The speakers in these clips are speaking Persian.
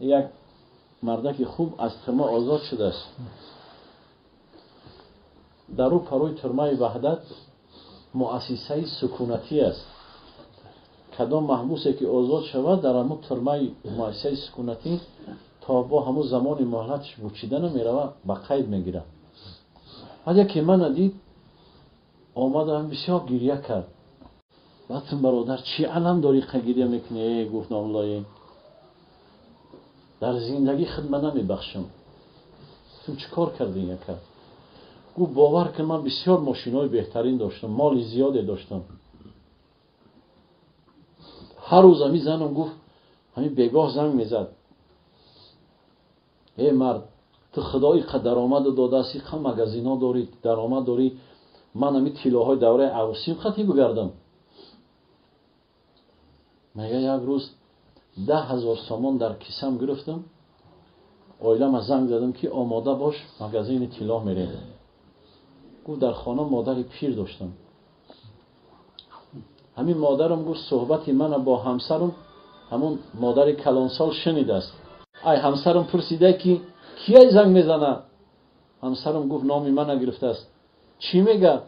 یک مردک خوب از ترما آزاد شده است. در او پروی ترمای وحدت مؤسسه سکونتی است. کدام محبوسی که آزاد شود در همون ترمای مؤسسه سکونتی تا با همون زمان مهلتش بچیده نمیره و قید میگیره. بعد که من دید آمدم بسیار گریه کرد. گفتم برادر چی علم داری که گریه میکنی؟ گفتم الله در زندگی خدمت نمیبخشم. گفتم چی کار کردی یکم؟ گفت باور کن من بسیار ماشینای بهترین داشتم، مال زیاده داشتم. هر روز همی زنم گفت همین بگاه زنگ میزد. ای مرد تو خدایی که درآمد داده است، که مگزینا داری، درآمد داری، من همین طلاهای دوره عروسیم خطی بگردم. میگه یک روز 10,000 سامان در کیسم گرفتم، اویلم از زنگ زدم که آماده باش مگزین طلا میریم. گفت در خانه مادر پیر داشتم. همین مادرم گفت صحبتی من با همسرم، همون مادر کلانسال شنیده است. ای همسرم پرسیده که کیای زنگ میزنه؟ همسرم گفت نامی من نگرفته است. چی میگه؟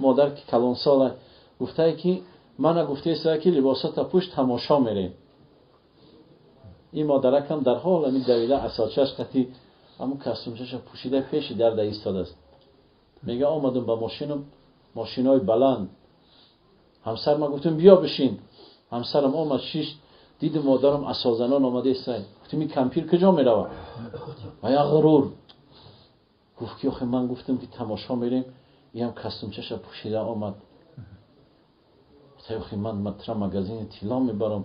مادر که کلانسال گفته که من گفته است که لباسات پوش تماشا میره. این مادرکم در حال همین دویده اساچش قطی همون کستومچش پوشیده پیش در ایستاده است. میگه آمدم با ماشینم، ماشینای بلند. همسر ما گفتم بیا بشین. همسرم آمد شیش دید مادرم اسازنان آمده است. گفتم این کمپیر کجا میروه؟ و یا غرور گفت که آخه من گفتم که تماشا میریم، این هم کستومچش پوشیده آمد. گفتم من مطرح مگزین طلا میبرم.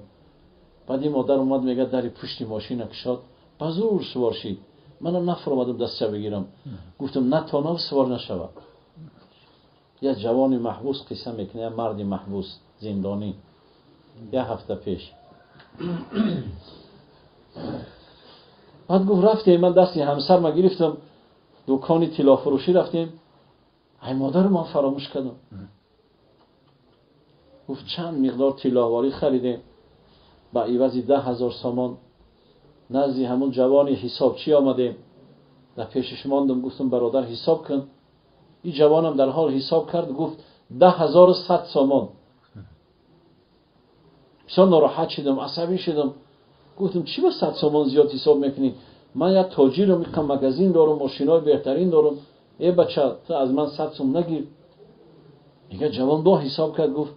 بعد این مادر اومد میگه در پشت ماشین کشاد، بزرگ سوار شید. منم نفرمادم دستش بگیرم. گفتم نه تانا سوار نشود. یه جوانی محبوس قصه میکنه، مردی محبوس زندانی یه هفته پیش. بعد گفت رفتیم، من دستی همسر ما گرفتم دکانی طلا فروشی رفتیم. ای مادر من فراموش کردم. گفت چند مقدار طلاواری خریدیم با عوض 10,000 سامان. نزدی همون جوانی حسابچی آمدیم، در پیشش ماندم گفتم برادر حساب کن. این جوانم در حال حساب کرد، گفت 10,100 سامان. بسیار ناراحت شدم، عصبی شدم. گفتم چی با 100 سامان زیاد حساب میکنی؟ من یا تاجرم، میکنم مگزین دارم، ماشینای بهترین دارم. ای بچه تو از من 100 سامان نگیر. میگه جوان با حساب کرد، گفت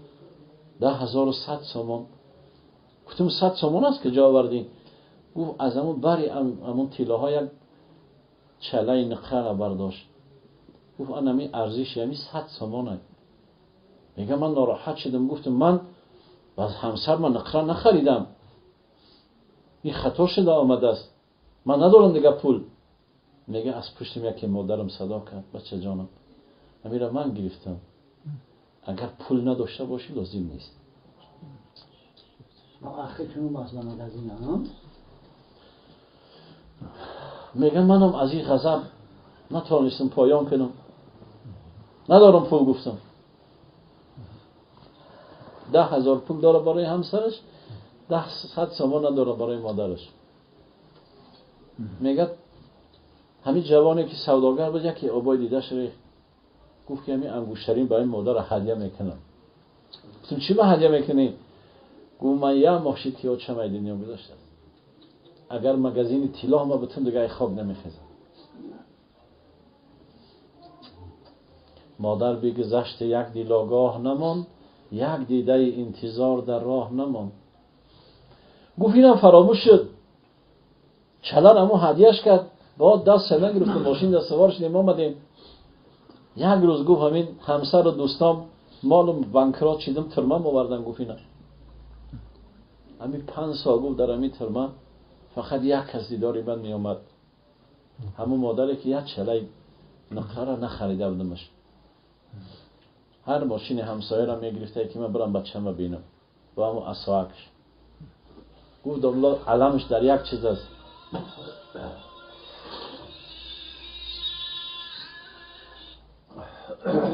10,100 سامان. گفتم 100 سامان است که جا آوردی؟ گفت از همون بری همون طلاهای چله نقره برداشت. گفت آن همی ارزش یعنی 100 سامانه. میگه من ناراحت شدم، گفتم من باز همسر من نقره نخریدم، این خطا شده آمده است، من ندارم دیگه پول. میگه از پشتم یکی مادرم صدا کرد، بچه جانم امیره من گرفتم، اگر پول نداشته باشی لازم نیست. آخرتون باز به مگزین ها؟ میگه منم از این غضب نتوانستم پایان کنم، ندارم پول. گفتم 10,000 پول داره برای همسرش، 100 سامان نداره برای مادرش. میگه همین جوانی که سوداگر بود که آبای دیده شده، گفت که همین انگشترین برای مادر هدیه میکنم. گفتم چی به هدیه میکنی؟ گفت من یه ماشین که چه میدونی گذاشته، اگر مگزین طلا ما بتون دیگه خواب نمیخیزم. مادر بگذشت یک دیلاگاه نمان، یک دیده انتظار در راه نمان. گفت اینم فراموش شد، چلن همو هدیهش کرد، بعد دست سنه گرفت ماشین دست سوار شدیم آمدیم. یک روز گفت همین همسر و دوستام مالم بانکرات چیدم ترمم آوردن. گفت اینا همین 5 سال گفت در همین ترمم فقط یک کس دیداری من می آمد، همون مادری که یک چله نقره نخریده بودمش. هر ماشین همسایه را می گرفته که من برم بچه‌م ببینم با همون اساکش. گفت الله علمش در یک چیز است،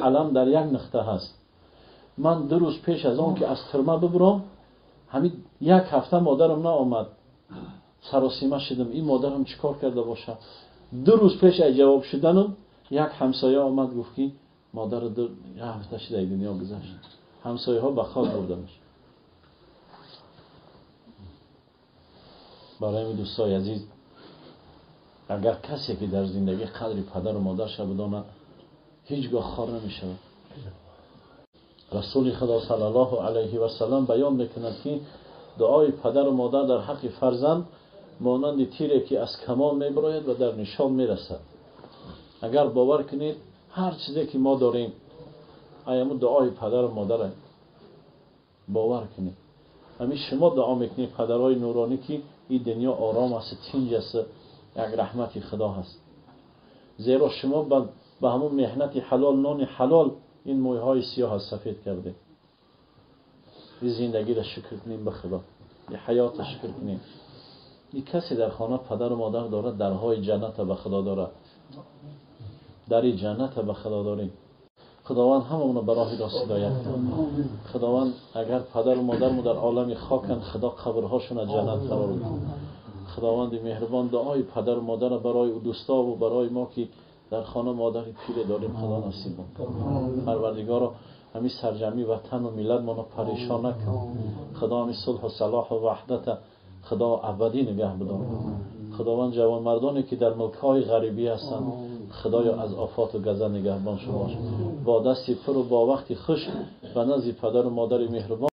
علم در یک نقطه هست. من 2 روز پیش از آن که از ترمه ببرم، همین 1 هفته مادرم نه آمد. سراسیمه شدم این مادرم چیکار کرده باشه. 2 روز پیش از جواب شدنم یک همسایه آمد گفت که مادر یه هفته شده از دنیا گذشت. همسایه ها به خاک بردنش. برای این دوستای عزیز، اگر کسی که در زندگی قدر پدر و مادرش بدانه هیچگاه خار نمیشه. رسول خدا صلی الله علیه و سلم بیان میکند که دعای پدر و مادر در حق فرزند مانند تیری که از کمان میبراید و در نشان میرسد. اگر باور کنید هر چیزی که ما داریم ایامو دعای پدر و مادر باور کنید. همین شما دعا میکنید پدرای نورانی که این دنیا آرام است، تنج است، یک رحمت خدا هست. زیرا شما به همون مهنت حلال، نان حلال این موی های سیاه سفید کرده. این زندگی را شکر کنیم به خدا، این حیات را شکر کنیم. این کسی در خانه پدر و مادر داره درهای جنت به خدا داره، در جنت به خدا داریم. خداوند همونو به راه راست هدایت کنه. خداوند اگر پدر و مادرمو در عالم خاکن، خدا قبرهاشون جنت قرار بده. خداوند مهربان دعای پدر و مادر برای دوستا و برای ما که در خانه مادر پیر داریم خدا نصیب کن. پروردگارا همین سرجمی وطن و ملت ما پریشان نکن. خدا همین صلح و صلاح و وحدت خدا ابدی نگه بدار. خداوند جوان مردانی که در ملک‌های غریبی هستند خدایا از آفات و گزه نگهبان شما باش. با دستی پر و با وقتی خوش و نزد پدر و مادر مهربان